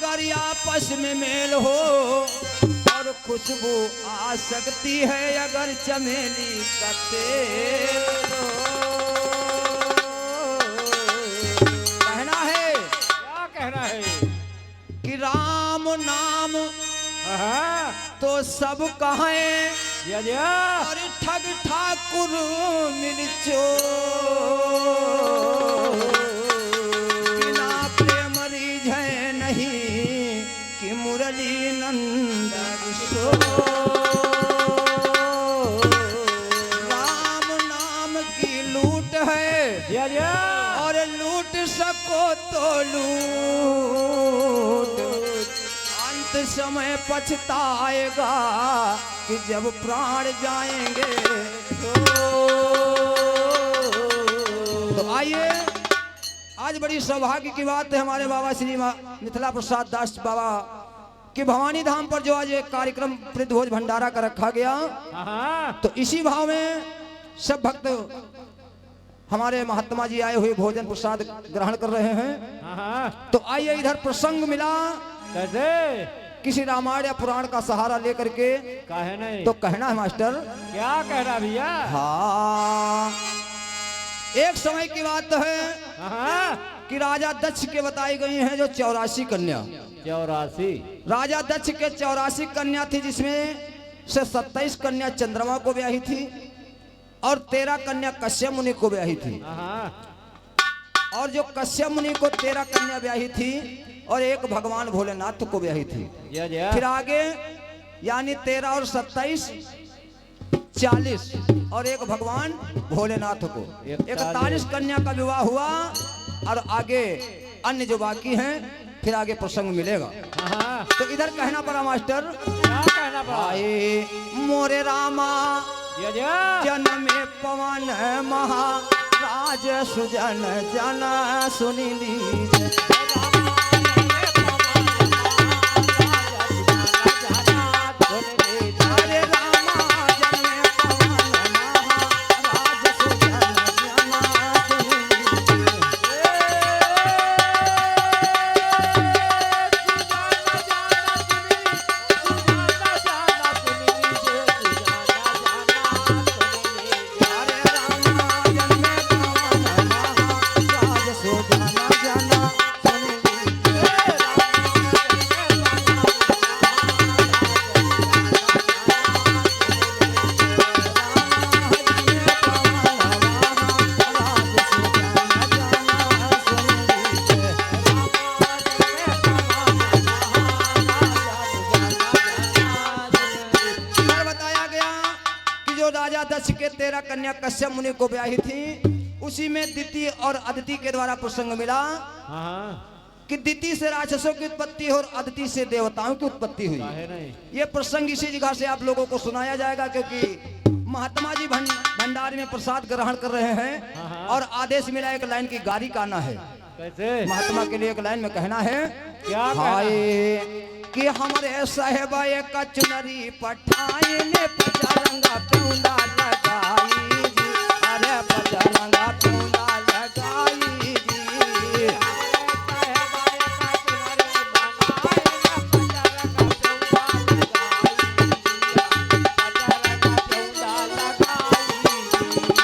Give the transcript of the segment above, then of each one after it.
अगर आपस में मेल हो और खुशबू आ सकती है अगर चमेली का तेल हो। कहना है, क्या कहना है कि राम नाम तो सब कहें दिया और ठग ठाकुर मिल चो, बिना प्रेम रिझे नहीं कि मुरली नंदन सो। राम नाम की लूट है दिया और लूट सको तो लूट, अंत समय पछताएगा कि जब प्राण जाएंगे। तो आइए, आज बड़ी सौभाग्य की बात है, हमारे बाबा श्री मिथिला प्रसाद दास बाबा कि भवानी धाम पर जो आज एक कार्यक्रम भोज भंडारा का रखा गया, तो इसी भाव में सब भक्त हमारे महात्मा जी आए हुए भोजन प्रसाद ग्रहण कर रहे हैं। तो आइए, इधर प्रसंग मिला कैसे किसी रामायण या पुराण का सहारा लेकर के, काहे नहीं तो कहना है मास्टर। क्या कहना भैया? हाँ, एक समय की बात है कि राजा दक्ष के बताई गई हैं जो 84 कन्या। 84 राजा दक्ष के 84 कन्या थी, जिसमें से 27 कन्या चंद्रमा को ब्याही थी और 13 कन्या कश्यप मुनि को ब्याही थी। और जो कश्यप मुनि को 13 कन्या ब्याही थी और एक भगवान भोलेनाथ को ब्याही थी। फिर आगे यानी 13 और 27 40 और एक भगवान भोलेनाथ को 41 कन्या का विवाह हुआ। और आगे अन्य जो बाकी हैं फिर आगे प्रसंग मिलेगा। तो इधर कहना पड़ा मास्टर, क्या कहना पड़ा? आए मोरे रामा जन्म पवन महाराज सुजन जन सुनी लीजिए। के 13 कन्या कश्यप मुनि को ब्याही थी, उसी में दिति और अदिति के द्वारा प्रसंग मिला कि दिति से राक्षसों की उत्पत्ति और अदिति से देवताओं की उत्पत्ति हुई। ये प्रसंग इसी जगह से आप लोगों को सुनाया जाएगा, क्योंकि महात्मा जी भंडारी में प्रसाद ग्रहण कर रहे हैं और आदेश मिला एक लाइन की गाड़ी का आना है। कैसे? महात्मा के लिए एक लाइन में कहना है, क्या हाय कि हमारे साहेबा एक चुनरी पठाई ने पचरंगा प्यूंदा लगाई जी, अरे पचरंगा प्यूंदा लगाई जी।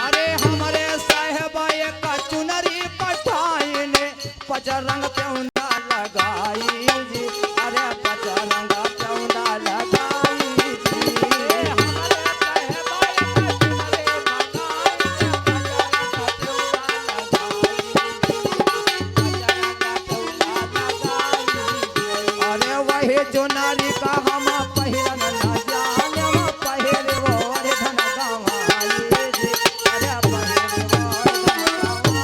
अरे हमारे साहेबा एक चुनरी पठाई ने पचरंग प्यूंदा लगाई जी, अरे पचरंगा प्यूंदा लगाई जी। अरे वही चुनरी का हम पहिरन न जाने, हम पहिरे वो अरे धन गंवाई जी, अरे पहिरे वो धन गंवाई जी।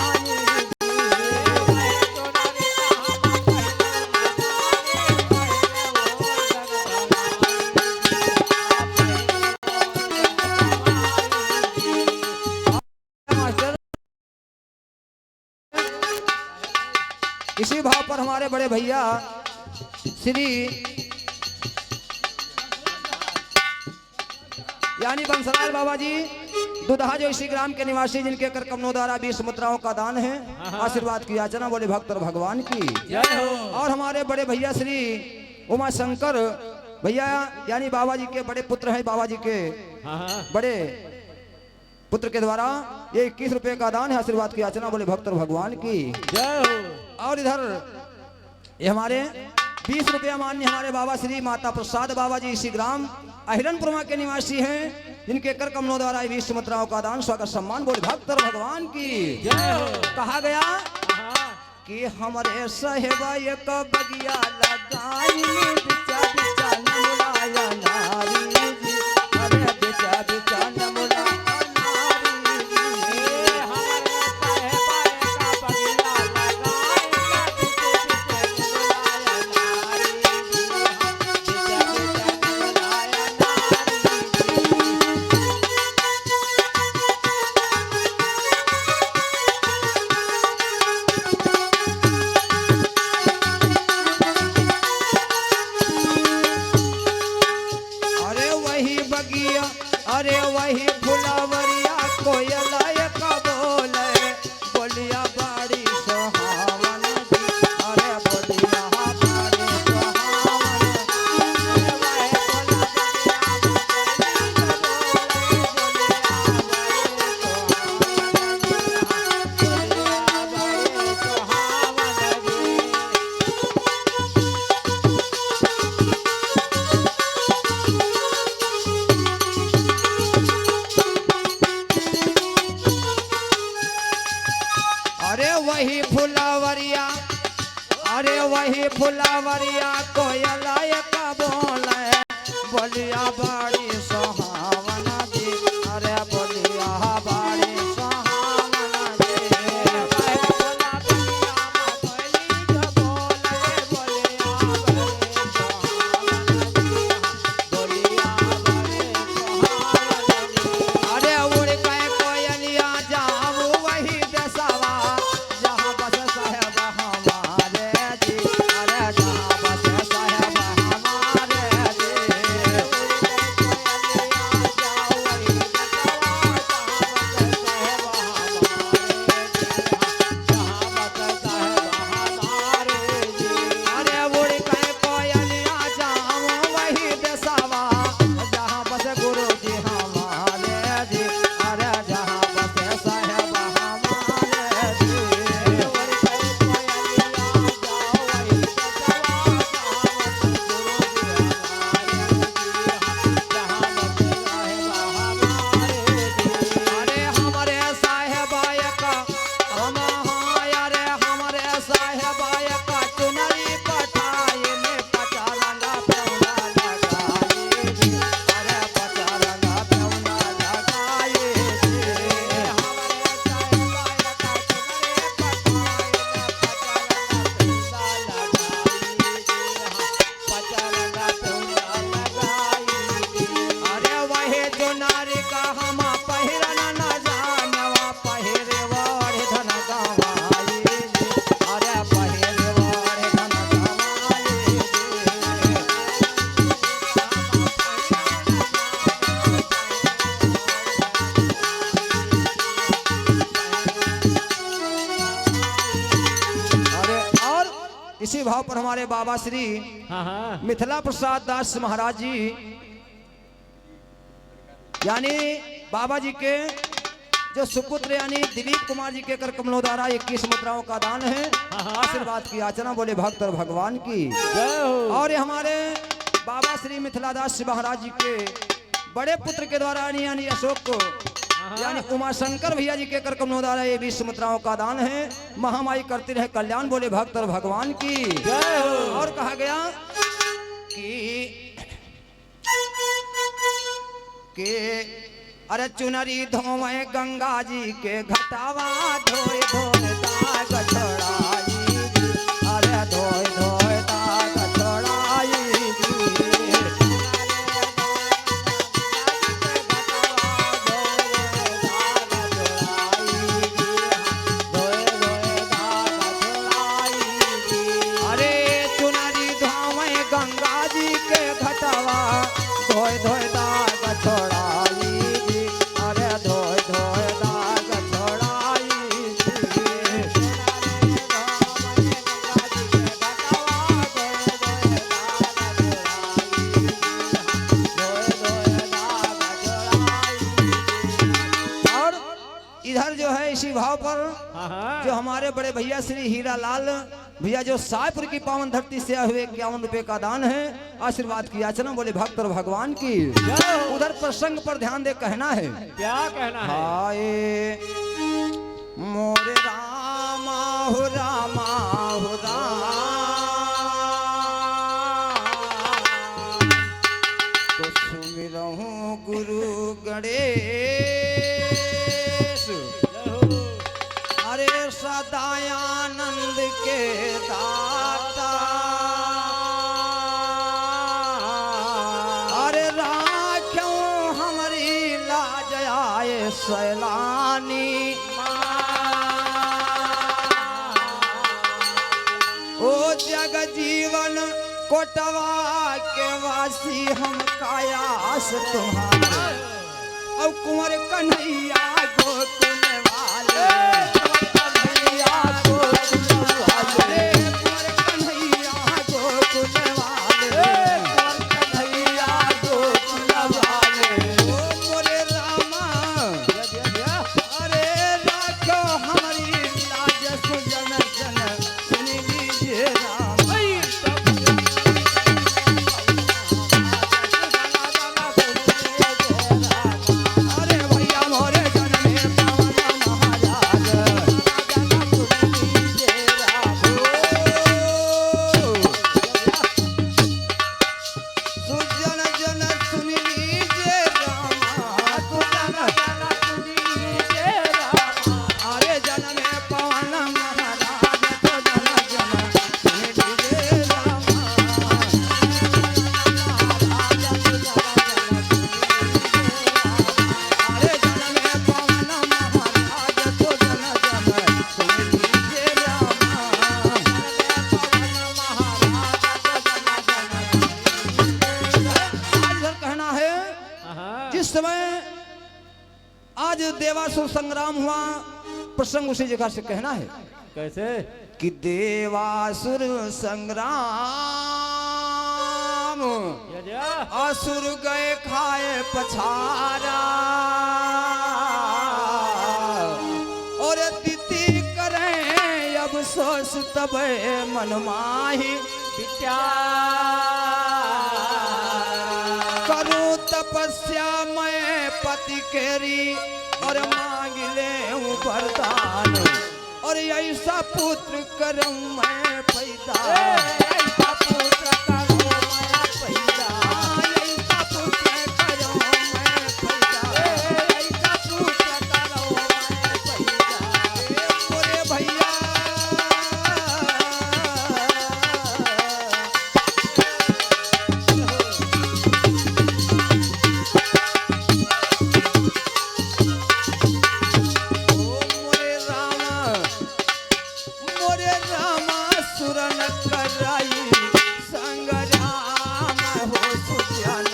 इसी भाव पर हमारे बड़े भैया श्री यानी बंसलाल बाबा जी दुधा जो इसी ग्राम के निवासी जिनके कर कमलों द्वारा 20 मुद्राओं का दान है, आशीर्वाद की याचना बोले भक्त और भगवान की। जय हो। और हमारे बड़े भैया श्री उमा शंकर भैया यानी बाबा जी के बड़े पुत्र हैं, बाबा जी के बड़े पुत्र के द्वारा ये 21 रुपए का दान है, आशीर्वाद की याचना बोले भक्त और भगवान की। जय हो। और इधर ये हमारे 20 रुपया मान्य हमारे बाबा श्री माता प्रसाद बाबा जी इसी ग्राम अहिरनपुरमा के निवासी हैं, जिनके कर कमलों द्वारा 20 मुद्राओं का दान स्वागत सम्मान बोले भक्त और भगवान की। जय हो। कहा गया कि हमारे साहेबा एक बगिया लगाई बिचा बिचा नमुलाया नारी जी, अरे बिचा बिचा नमुलाया नारी जी, हमारे साहेबा का बगिया लगाई बिचा बिचा नमुलाया नारी जी, बिचा बिचा नमुलाया नारी जी। अरे वही फुलवरिया कोयला का बोले बोलिया बाड़ी सोहावन जी, अरे बोलिया बाड़ी सोहावन, अरे वही फुलवरिया, अरे वही फुलवरिया कोयला का बोले बोलिया बाड़ी सोहावन जी, अरे बोलिया बाड़ी सोहावन जी, वही फुलवरिया कोयली का बोले बोलिया बाड़ी सोहावन जी, बोलिया बाड़ी सोहावन जी। अरे उड़ के कोयलिया जाऊं वही देशवा जहाँ बस साहेब हमारे जी, अरे जहाँ बस साहेब हमारे जी, जाऊं वही देशवा जहाँ बस साहेब हमारे जी, अरे उड़ के कोयलिया जाऊं वही देशवा जहाँ बस गुरु जी हमारे जी, अरे जहाँ बस साहेब हमारे जी, उड़ के कोयलिया जाऊं वही देशवा जहाँ बस गुरु जी हमारे जी, अरे हमारे साहेबाय का हम अरे हमारे साहेबाय का चुनरी पठाई में पचारंगा पेउना लगाई जी, अरे पचारंगा पेउना लगाई जी, हमारे साहेबाय का चुनरी पठाई में पचारंगा पेउना लगाई जी, अरे वही चुनरी का हम पहिरन न जानवा पहिरे वारे धन गवाई जी, अरे पहिरे वारे धन गवाई जी, अरे और इसी भाव पर हमारे बाबा श्री मिथिला प्रसाद दास महाराज जी यानी बाबा जी के जो सुपुत्र यानी दिलीप कुमार जी के कर कमलों द्वारा 21 मुद्राओं का दान है, आशीर्वाद की याचना बोले भक्त और भगवान की। जय हो। और ये हमारे बाबा श्री मिथिला दास महाराज जी के बड़े पुत्र के द्वारा यानी अशोक को यानी उमाशंकर भैया जी के कर कमलों द्वारा ये 20 मुद्राओं का दान है, महामाई करती रहे कल्याण बोले भक्त और भगवान की। जय हो। और कहा गया कि अरे चुनरी धोवे गंगा जी के घटावा धोए धोए दाग छोड़ाई जी, अरे धोए धोए दाग छोड़ाई जी, अरे चुनरी धोवे गंगा जी के घटावा धोए धोए दाग छोड़ाई जी, अरे धोए हमारे बड़े भैया श्री हीरा लाल भैया जो सायपुर की पावन धरती से आए हुए 51 रुपए का दान है, आशीर्वाद की याचना बोले भक्त और भगवान की। उधर प्रसंग पर ध्यान दे कहना है, क्या कहना है? हाय मोरे रामा हो रामा हो रामा, तो सुमिरहूं गुरु गणेश, अरे सदायानंद के दाता, अरे राख्यों हमारी लाज आए सैलानी, ओ जग जीवन कोटवा के वासी हम कायास तुम्हारा, और कुंवर कन्हैया गोकुल वाले, कन्हैया गोकुल वाले, कुंवर कन्हैया गोकुल वाले, कन्हैया गोकुल वाले, ओ मोरे रामा, अरे राखो हमारी लाज सुजन जन, सुन लीजिए राम। अरे भैया मोरे जन में पवन महाराज, सुजन जन सुन लीजिए रामा, सुजन जन सुन लीजिए रामा, अरे जन में पवन महाराज, सुजन जन सुन लीजिए रामा, अरे जन में पवन महाराज, सुजन जन सुन लीजिए रामा, आज कहना है जिस समय आज देवासुर संग्राम हुआ, प्रसंग उसी जगह से कहना है कैसे? कि देवासुर संग्राम, असुर गए खाए पछारा, और तिथि करें अब सोच तब मन माही, करूं तपस्या मैं पति केरी, और मांग ले वरदान, और ऐसा पुत्र करूं मैं पैदा, ऐसा पुत्र करूं मैं पैदा, ऐसा पुत्र करूं मैं पैदा, ऐसा पुत्र करूं मैं पैदा, मोरे भैया मोरे रामा सुरन कराई संग्राम हो सुजान,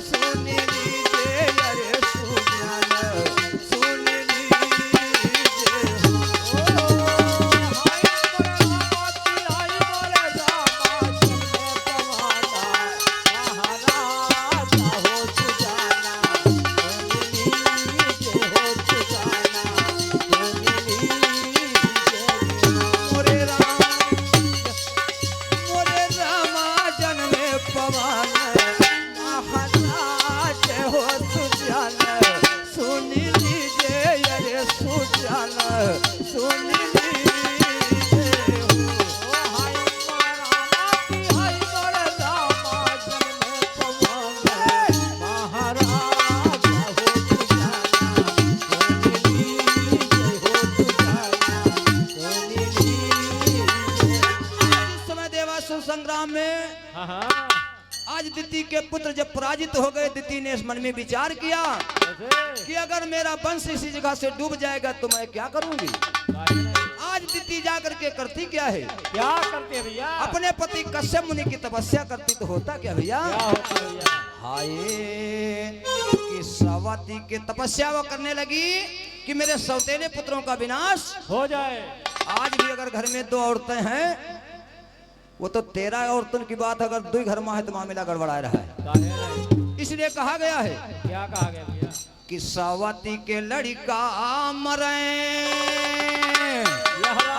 सुन लीजिए अरे सुजान, सुन लीजिए ओ हाय मोरे रामा चले कमाना, महाराज हो सुजाना, सुन लीजिए हो सुजाना, सुन लीजिए मोरे रामा जन में पवन महाराज हो सुजान, सुन लीजिए अरे सुजान, सुन लीजिए ओ हाय मोरे रामा जन में पवन महाराज हो सुजान, सुन लीजिए हो सुजान, समय देवासुर संग्राम में आज दिति के पुत्र जब पराजित हो गए, दिति ने इस मन में विचार किया कि अगर मेरा वंश इसी जगह से डूब जाएगा तो मैं क्या करूंगी। आज दिति जाकर के करती क्या है, क्या करते भैया? अपने पति कश्यप मुनि की तपस्या करती तो होता क्या भैया, क्या होता भैया? हाय कि सवाती की तपस्या वो करने लगी कि मेरे सौतेले पुत्रों का विनाश हो जाए। आज भी अगर घर में 2 औरतें हैं, वो तो 13 औरतों की बात अगर 2 घर में है तो मामला गड़बड़ा रहा है। इसलिए कहा गया है, क्या कहा गया भैया? कि सवाती के लड़का मरे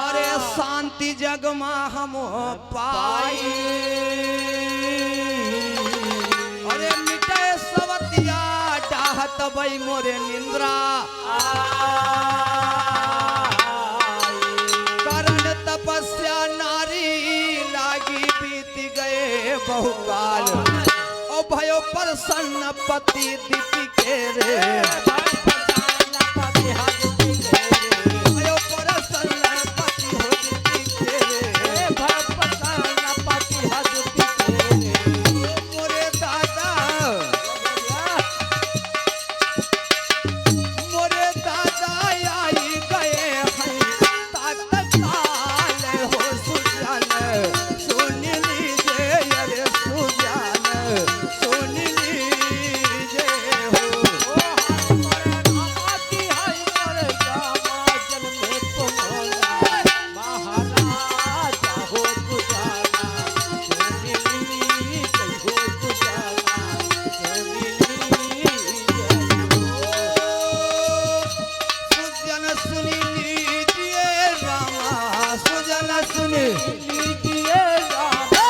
अरे शांति जग में हम पाई, अरे मिटे सवतिया डाहत बई मोरे निंद्रा, करण तपस्या नारी लागी बीत गए बहुकाल, ओ भयो प्रसन्न पति दीपी के रे, भयो प्रसन्न पति हो दीपी के रे, मोरे दादा आई गए हैं तत्काल हो सुजान, सुन लीजिए अरे सुजान, सुन लीजिए हो। सुजन सुन लीजिए रामा, सुजन सुन लीजिए रामा,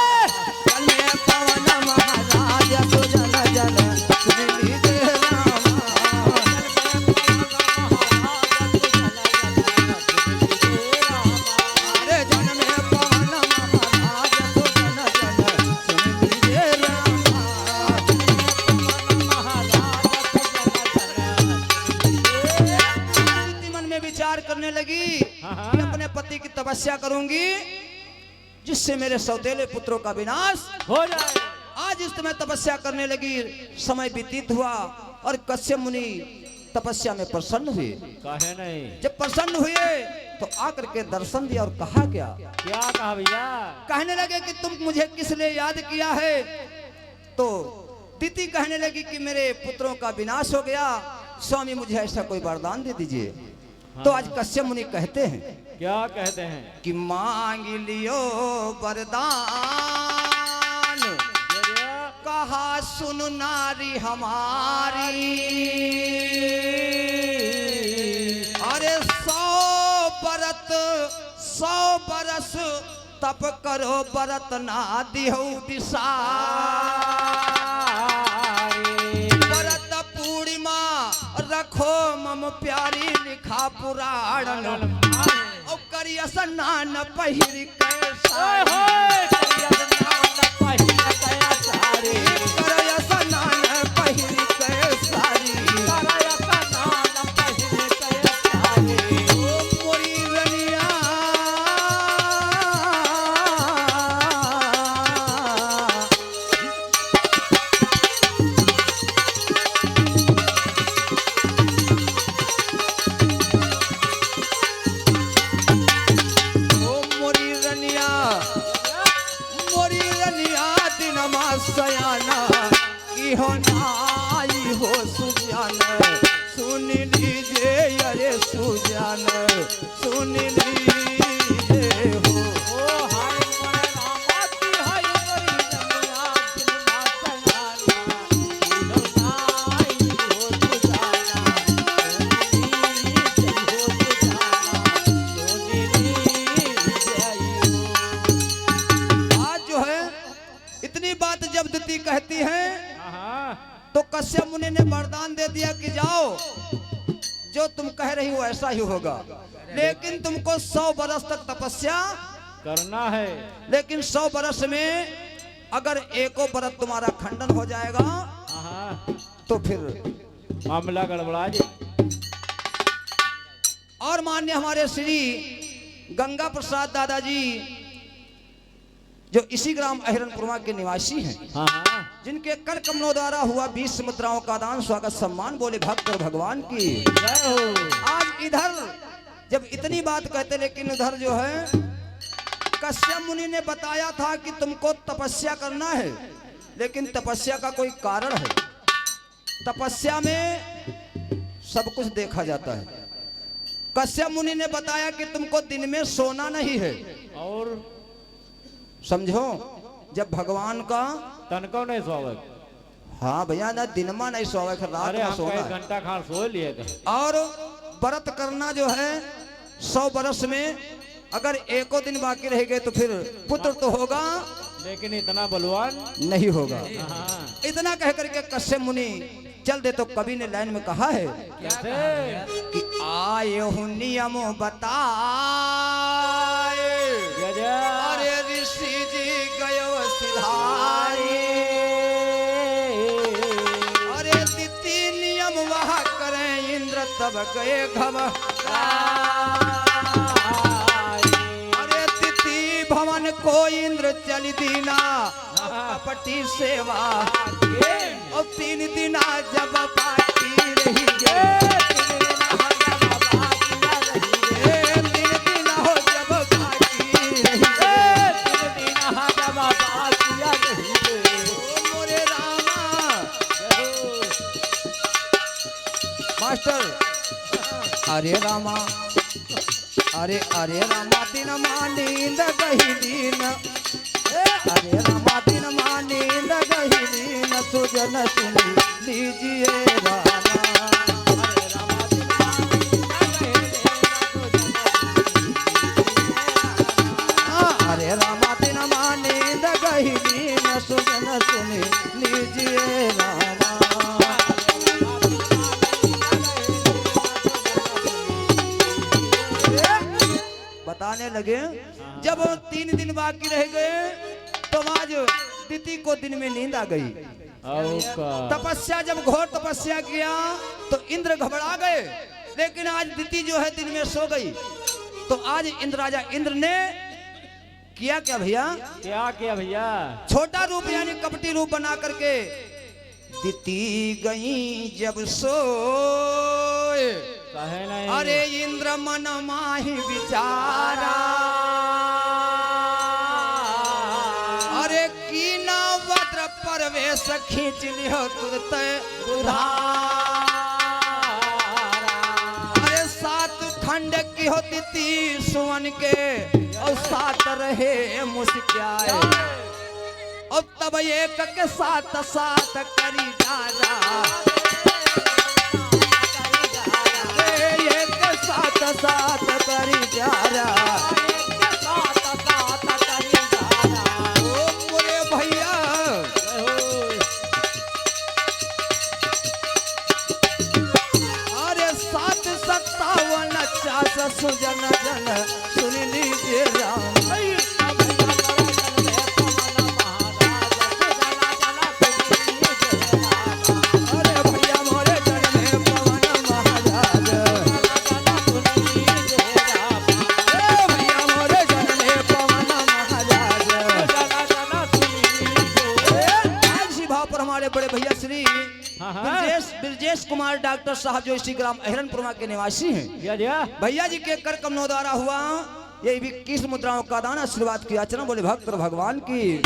चले पवन महाराज सुजन जन सुन लीजिए रामा, अरे जन में पवन महाराज सुजन जन सुन लीजिए रामा, मन में विचार करने लगी कि अपने पति की तपस्या करूंगी जिससे मेरे सौतेले पुत्रों का विनाश हो जाए। आज इस समय तपस्या करने लगी, समय व्यतीत हुआ और कश्यप मुनि तपस्या में प्रसन्न हुए। काहे नहीं, जब प्रसन्न हुए तो आकर के दर्शन दिया और कहा क्या क्या कहा भैया? कहने लगे कि तुम मुझे किस लिए याद किया है? तो दीति कहने लगी कि मेरे पुत्रों का विनाश हो गया, स्वामी मुझे ऐसा कोई वरदान दे दीजिए। तो आज कश्यप मुनि कहते हैं, क्या कहते हैं? कि मांग लियो वरदान, कहा सुन नारी हमारी, अरे 100 बरस तप करो व्रत ना दिहो बिसारी, व्रत पूर्णिमा रखो मम प्यारी लिखा पुराण, और करिया स्नान पहिर के साड़ी, करिया स्नान पहिर के साड़ी, ओ मोरी रनिया सयाना की हो नाई हो सुजान, सुन लीजिए अरे सुजान, सुन लीजिए हो। आज जो है इतनी बात जब दीति कहती है तो कश्यप मुनि ने वरदान दे दिया कि जाओ, जो तुम कह रही हो ऐसा ही होगा, लेकिन तुमको 100 बरस तक तपस्या करना है। लेकिन 100 बरस में अगर एको व्रत तुम्हारा खंडन हो जाएगा तो फिर मामला गड़बड़ा जाए। और मान्य हमारे श्री गंगा प्रसाद दादाजी जो इसी ग्राम अहिरनपुरमा के निवासी हैं, जिनके कर कमलों द्वारा हुआ 20 मुद्राओं का दान स्वागत सम्मान बोले भक्त और भगवान की। आज इधर जब इतनी बात कहते, लेकिन उधर जो है कश्यप मुनि ने बताया था कि तुमको तपस्या करना है, लेकिन तपस्या का कोई कारण है। तपस्या में सब कुछ देखा जाता है। कश्यप मुनि ने बताया कि तुमको दिन में सोना नहीं है, और समझो जब भगवान का तनको नहीं सोवक। हाँ भैया ना दिन में नहीं सोवक, रात अरे में हम सोना कई है। घंटा खान सो लिए थे। और व्रत करना जो है 100 बरस में अगर एको दिन बाकी रह गए तो फिर पुत्र तो होगा लेकिन इतना बलवान नहीं होगा। हाँ। इतना कह करके कश्यप मुनि चल दे तो कवि ने लाइन में कहा है कैसे कि आए हूँ नियम बताए, गजब। अरे ऋषि जी गयो सिधारे, अरे तिथि नियम वह करें इंद्र तब गए घबराए, अरे तिथि भवन को इंद्र चल दीना कपटी सेवा, और 3 दिन जब बाकी रही गए, 3 दिन हो जब बाकी रही गए, मोरे रामा मास्टर, अरे रामा, अरे रामा दिन नींद गही दीन, अरे रामा दिन नींद गही दीन, सुजन सुनी लीजिए रामा, अरे रामा दिन नींद गही दीन, सुजन सुनी लीजिए रामा। बताने लगे जब 3 दिन बाकी रह गए तो आज दिति को दिन में नींद आ गई। तपस्या जब घोर तपस्या किया तो इंद्र घबरा गए, लेकिन आज दिति जो है दिन में सो गई। तो आज इंद्र राजा इंद्र ने किया क्या भैया? क्या किया भैया? छोटा रूप यानी कपटी रूप बना करके दिति गई जब सोए, कहे नहीं। अरे इंद्र मन माही विचारा, अरे कीना वज्र परवेश खींच लियो तुरत उधारा, अरे 7 खंड की हो तिथि सुवन के, और 7 रहे मुस्क्याए, और तब एक के 7 करी जा, साथ करी जा रहा, ओ मोरे भैया अरे 757 सुजन जन सुन लीजिए राम, अरे भैया मोरे जन में पवन महाराज, बड़े भैया श्री ब्रजेश कुमार डॉक्टर साहब जो इसी ग्राम अहिरनपुरमा के निवासी हैं, भैया जी के कर कमलों द्वारा हुआ ये 21 मुद्राओं का दान आशीर्वाद की याचना बोले भक्त और भगवान की।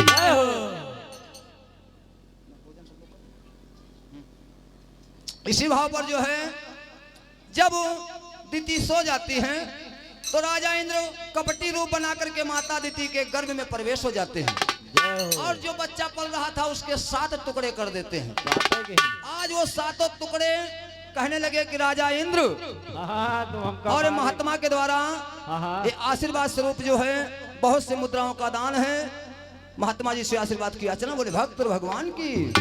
इसी भाव पर जो है जब दिति सो जाती हैं तो राजा इंद्र कपटी रूप बना करके माता दिति के गर्भ में प्रवेश हो जाते हैं, और जो बच्चा पल रहा था उसके 7 टुकड़े कर देते हैं। आज वो 7 टुकड़े कहने लगे कि राजा इंद्र और महात्मा के द्वारा ये आशीर्वाद स्वरूप जो है बहुत से मुद्राओं का दान है, महात्मा जी से आशीर्वाद की याचना बोले भक्त और भगवान की।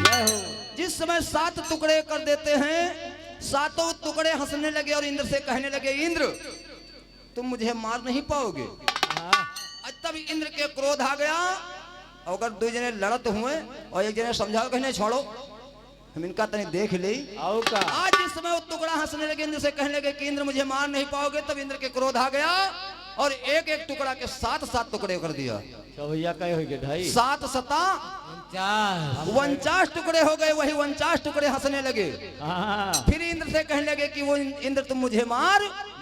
जिस समय 7 टुकड़े कर देते हैं, 7 टुकड़े हंसने लगे और इंद्र से कहने लगे इंद्र तुम मुझे मार नहीं पाओगे। तब इंद्र के क्रोध आ गया, अगर 2 जने लड़त हुए और एक जने समझाओ कहने छोड़ो हम इनका तनी देख ले। आज इस समय वो टुकड़ा हंसने लगे, इंद्र से कहने लगे कि इंद्र मुझे मार नहीं पाओगे। तब इंद्र के क्रोध आ गया और एक एक टुकड़ा के 7 टुकड़े कर दिया। तो भैया कहे हो गए 7 सता 49 टुकड़े हो गए। वही 49 टुकड़े हंसने लगे। फिर इंद्र से कहने लगे कि वो इंद्र तुम मुझे मार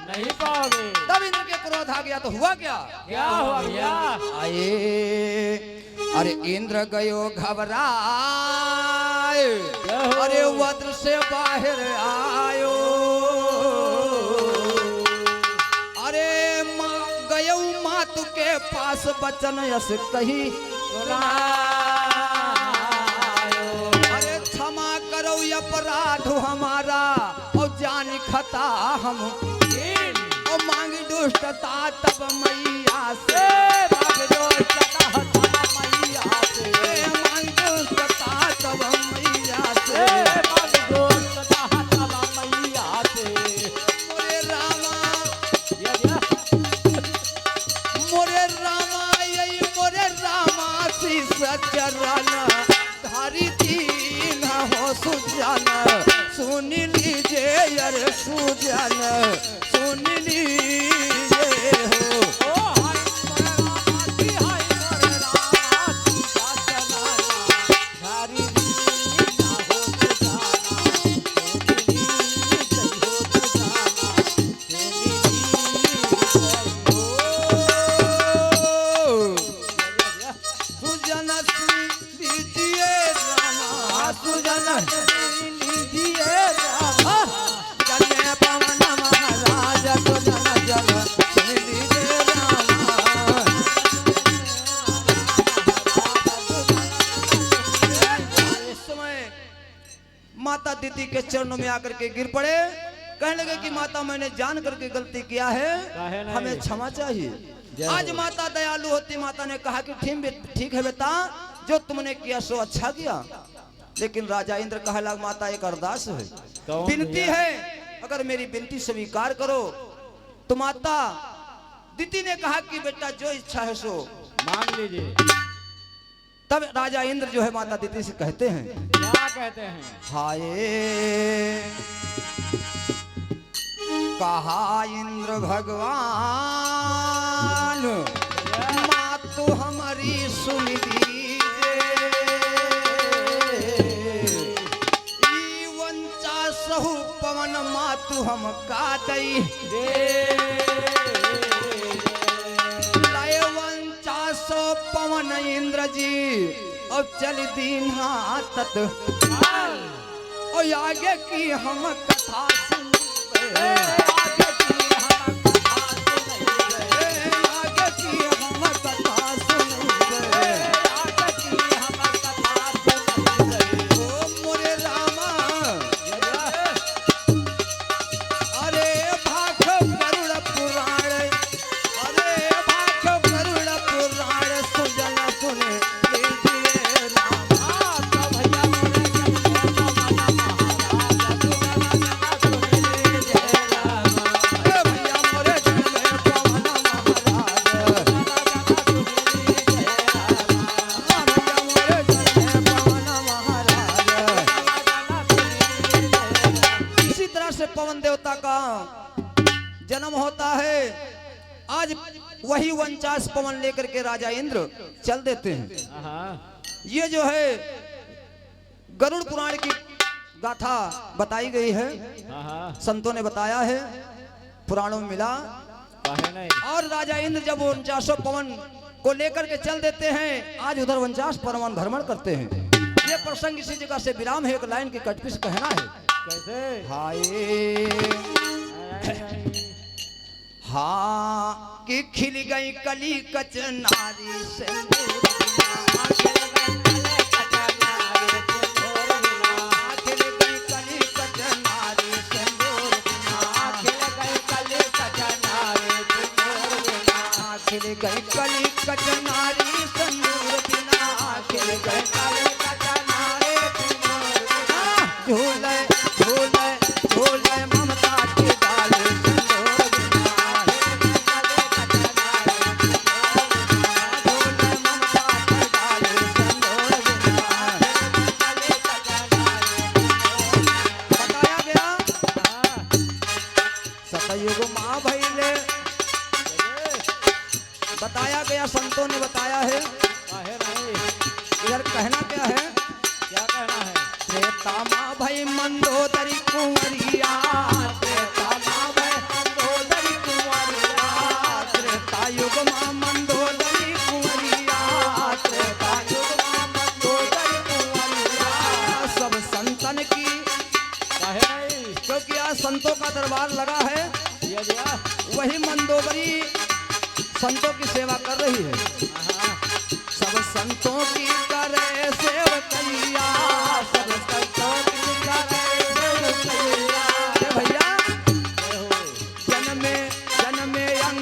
नहीं पाओगे। तब इंद्र के क्रोध आ गया तो हुआ क्या? क्या हुआ भैया? आए अरे इंद्र गयो घबराए, अरे वज्र से बाहर आयो, अरे गयो मातु के पास बचन यस कही अरे क्षमा करो अपराध हमारा और जान खता हम और मांग दुष्टता तब मैया से भाग जो सदा तब मैया से मन दुष्टता तब मैया से भाग जो सदा तब मैया से मोरे रामा या मोरे रामा यही मोरे रामा शीस चरण धारी दीन हो सुजन सुन लीजिए अरे सुजन सुन लीजिए हो ओ हाय मोरे रामा सीता चलाना धारी दीना हो सुजाना सोनी हो सुजाना सुजन लीजिए रामा सुजन लीजिए रामा जन्मे पवन महाराज सुजन जन सुन लीजिए रामा इस समय माता दीदी के चरणों में आकर के गिर पड़े, कहने लगे कि माता मैंने जान करके गलती किया काहे है, नहीं? हमें क्षमा चाहिए। आज माता दयालु होती, माता ने कहा कि ठीक है बेटा, जो तुमने किया सो अच्छा किया। लेकिन राजा इंद्र कहा लगा माता एक अरदास है, कौन विनती भैया? है, अगर मेरी विनती स्वीकार करो तो माता दीदी ने कहा कि बेटा जो इच्छा है सो मांग लीजिए। तब राजा इंद्र जो है माता दीदी से कहते हैं क्या कहते हैं? हाय कहा इंद्र भगवान माँ तो हमारी सुन दीजिए, ई वंचा सहु पवन माँ तू हम का दई लाए वंचा सो पवन इंद्र जी अब चल दीन तत और आगे की हम कथा सुनबे, आगे की हम कथा सुनबे, ओ मोरे रामा अरे भाख गरुड़ पुराण, अरे भाख गरुड़ पुराण सुजन सुन लीजिए रामा तो भैया मोरे भैया मोरे जन्मे पवन महाराज, भैया मोरे जन्मे पवन महाराज। इसी तरह से पवन देवता का जन्म होता है। आज वही 49 पवन लेकर के राजा इंद्र चल देते हैं। ये जो है गरुड़ पुराण की गाथा बताई गई है, संतों ने बताया है, पुराणों में मिला। काहे नहीं? और राजा इंद्र जब 49 पवन को लेकर के चल देते हैं, आज उधर 49 पवन भ्रमण करते हैं। ये प्रसंग इसी जगह से विराम है, एक लाइन की कटपीस कहना है। कैसे? हाय आय, आय, आय। हाँ कि खिल गई कली कचनारी सिंदूर खिल गई कली कचनारी सिंदूर खिल गई कली कचनारी सिंदूर बिना खिल गई कली कचनारी सिंदूर बिना झूले झूले झूले ममता की डाल सिंदूर बिना झूले ममता की डाल सिंदूर बिना बताया गया सतयुग माँ भैले, बताया गया, संतों ने बताया है। काहे नहीं? इधर कहना क्या है, क्या कहना है? त्रेता माँ भई मंदोदरी कुंवरिया, त्रेता माँ भई मंदोदरी कुंवरिया, त्रेता युग माँ मंदोदरी कुंवरिया, त्रेता युग माँ मंदोदरी कुंवरिया। सब संतन की, काहे नहीं? क्योंकि आज संतों का दरबार लगा है, दिया दिया। वही मंदोदरी संतों की सेवा कर रही है। सब संतों की करे सेवकैया, सब संतों की करे सेवकैया। भैया जन्मे जन्मे अंग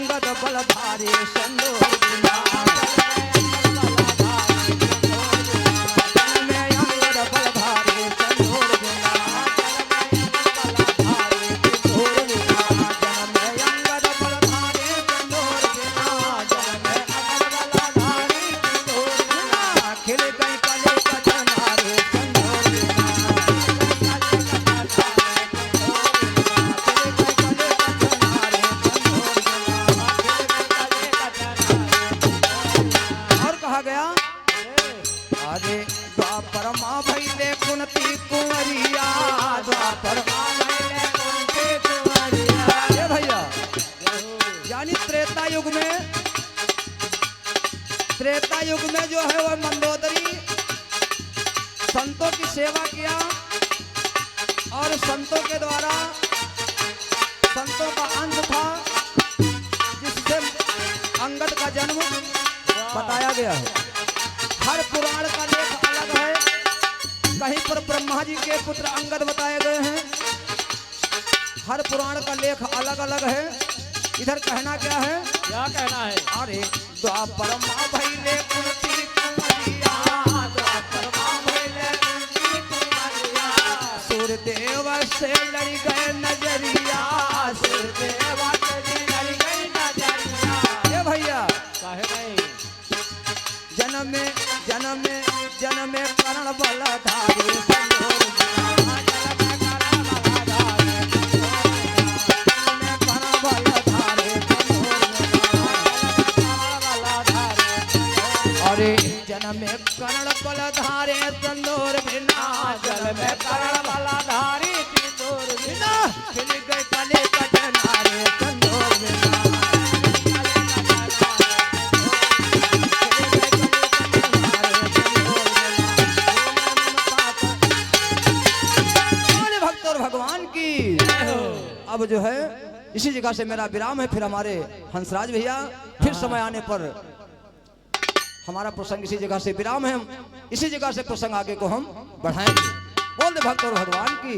अरे द्वापर माँ भैले कुंती कुंवरिया, द्वापर माँ भैले कुंती कुंवरिया। ये भैया यानी त्रेता युग में जो है वह मंदोदरी संतों की सेवा किया और संतों के द्वारा संतों का अंत था, जिससे अंगद का जन्म बताया गया है। हर पुराण का लेख अलग है, कहीं पर ब्रह्मा जी के पुत्र अंगद बताए गए हैं, हर पुराण का लेख अलग अलग है। इधर कहना क्या है? क्या कहना है? अरे द्वापर माँ भैले कुंती कुंवरिया, द्वापर माँ भैले कुंती कुंवरिया। सूर्यदेव से लड़ गए नजरिया, सूर्यदेव से लड़ गए नजरिया। ये भैया काहे नहीं? जन्म में करण बलधारी संदूर में, अरे जन्म में कर्ण बलधारे संदूर बिना, जल में कर्ण बलधारी सिंदूर बिना, खिल गए कले कटनारे संदूर बिना। भक्त और भगवान की। अब जो है इसी जगह से मेरा विराम है, फिर हमारे हंसराज भैया फिर समय आने पर हमारा प्रसंग इसी जगह से विराम है, इसी जगह से प्रसंग आगे को हम बढ़ाएंगे। बोल दे भक्त और भगवान की।